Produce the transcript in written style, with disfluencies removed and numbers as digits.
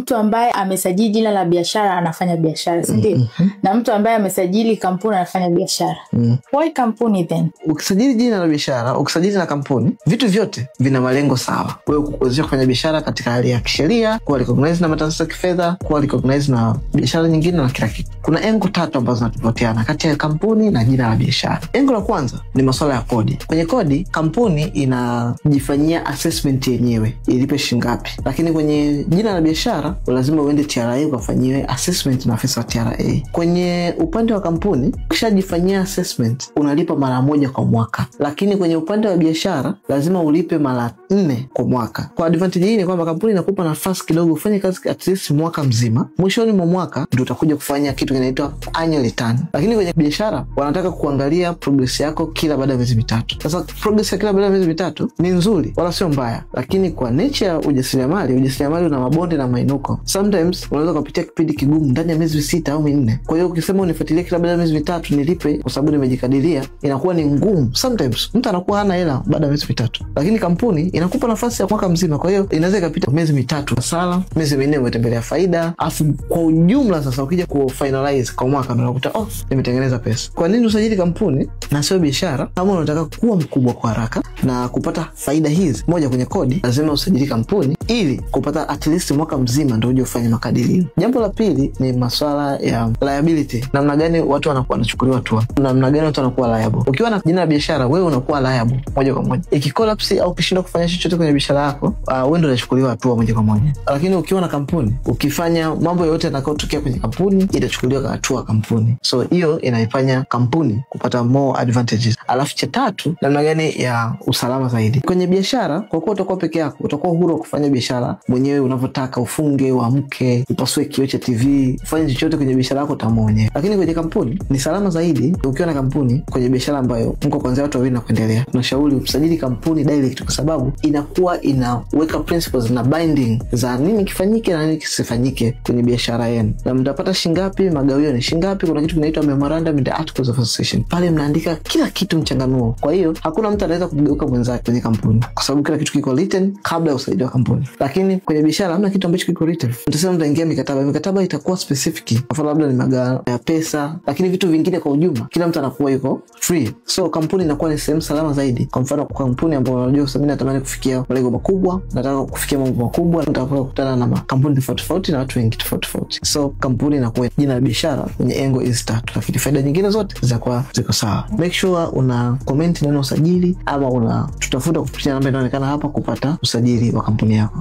mtu ambaye amesajili jina la biashara anafanya biashara, si ndio? Na mtu ambaye amesajili kampuni anafanya biashara. Why kampuni then? Ukisajili jina la biashara, ukisajili na kampuni, vitu vyote vina malengo sawa. Wewe kuwezesha kufanya biashara katika hali ya kisheria, kuwa recognized na mataasisi ya kifedha, kuwa recognized na biashara nyingine na kila kitu. Kuna engo 3 ambazo zinatofautiana kati ya kampuni na jina la biashara. Engo la kwanza ni masuala ya kodi. Kwenye kodi, kampuni inajifanyia assessment yenyewe, ilipe shingapi. Lakini kwenye jina la biashara, lazima uende TRA ukafanyiwe assessment na afisa wa TRA. Kwenye upande wa kampuni, ukishajifanyia assessment, unalipa mara moja kwa mwaka. Lakini kwenye upande wa biashara, lazima ulipe mara 4 kwa mwaka. Kwa advantage hii ni kwamba kampuni inakupa nafasi kidogo ufanye kazi at least mwaka mzima. Mwishoni mwa mwaka ndio utakuja kufanya kitu kinaitwa annual return. Lakini kwenye biashara wanataka kuangalia progress yako kila baada ya miezi mitatu. Sasa progress ya kila baada ya miezi mitatu ni nzuri wala sio mbaya, lakini kwa nature ya ujasiriamali una mabonde na mainuko. Sometimes unaweza kupitia kipindi kigumu ndani ya miezi 6 au 4. Kwa hiyo ukisema unifuatilie kila baada ya miezi mitatu nilipe kwa sababu nimejikadiria, inakuwa ni ngumu. Sometimes mtu anakuwa hana hela baada ya miezi mitatu. Lakini kampuni inakupa nafasi ya mwaka mzima. Kwa hiyo inaweza ikapita miezi mitatu hasara, miezi 4 umetembelea faida, afu kwa ujumla sasa ukija ku finalize kwa mwaka unakuta nimetengeneza pesa. Kwa nini usajili kampuni na sio biashara? Kama unataka kuwa mkubwa kwa haraka na kupata faida hizi, moja, kwenye kodi lazima usajili kampuni ili kupata at least mwaka mzima ndio uje ufanye makadirio. Jambo la pili ni masuala ya liability. Namna gani watu wanakuwa wanachukuliwa hatua, namna gani watu wanakuwa liable. Ukiwa na jina la biashara, wewe unakuwa liable moja kwa moja. Ikicollapse au ukishindwa kufanya chochote kwenye biashara yako, wewe ndio unachukuliwa hatua moja kwa moja. Lakini ukiwa na kampuni, ukifanya mambo yote yatakayotokea kwenye kampuni itachukuliwa hatua kampuni. So hiyo inaifanya kampuni kupata more advantages. Alafu cha tatu, namna gani ya usalama zaidi. Kwenye biashara, kwa kuwa utakuwa peke yako, utakuwa huru kufanya biashara mwenyewe unavyotaka, ufunge, uamke, upasue kioo cha TV, ufanye chochote kwenye biashara yako mwenyewe. Lakini kwenye kampuni ni salama zaidi. Ukiwa na kampuni kwenye biashara ambayo mko kuanzia watu wawili na kuendelea, tunashauri usajili kampuni direct kwa sababu inakuwa inaweka principles na binding za nini kifanyike na nini kisifanyike kwenye biashara yenu. Na mtapata shingapi, magawio ni shingapi, kuna kitu kinaitwa memorandum and articles of association. Pale mnaandika kila kitu mchanganuo. Kwa hiyo hakuna mtu anaweza kugeuka mwenzake kwenye kampuni kwa sababu kila kitu kiko written kabla ya usajili wa kampuni. Lakini kwenye biashara hamna kitu ambacho kiko written. Mtasema mtaingia mikataba itakuwa specific. Kwa labda ni magao ya pesa, lakini vitu vingine kwa ujumla kila mtu anakuwa yuko free. So kampuni inakuwa ni sehemu salama zaidi. Kwa mfano kwa kampuni ambayo unajua sasa mimi natamani kufikia malengo makubwa, nataka kufikia mambo makubwa, nataka kukutana na makampuni tofauti na watu wengi tofauti. So kampuni inakuwa jina la biashara kwenye engo hizi 3, lakini faida nyingine zote zitakuwa ziko sawa. Make sure una comment neno usajili ama una tutafuta kupitia namba inaonekana hapa kupata usajili wa kampuni yako.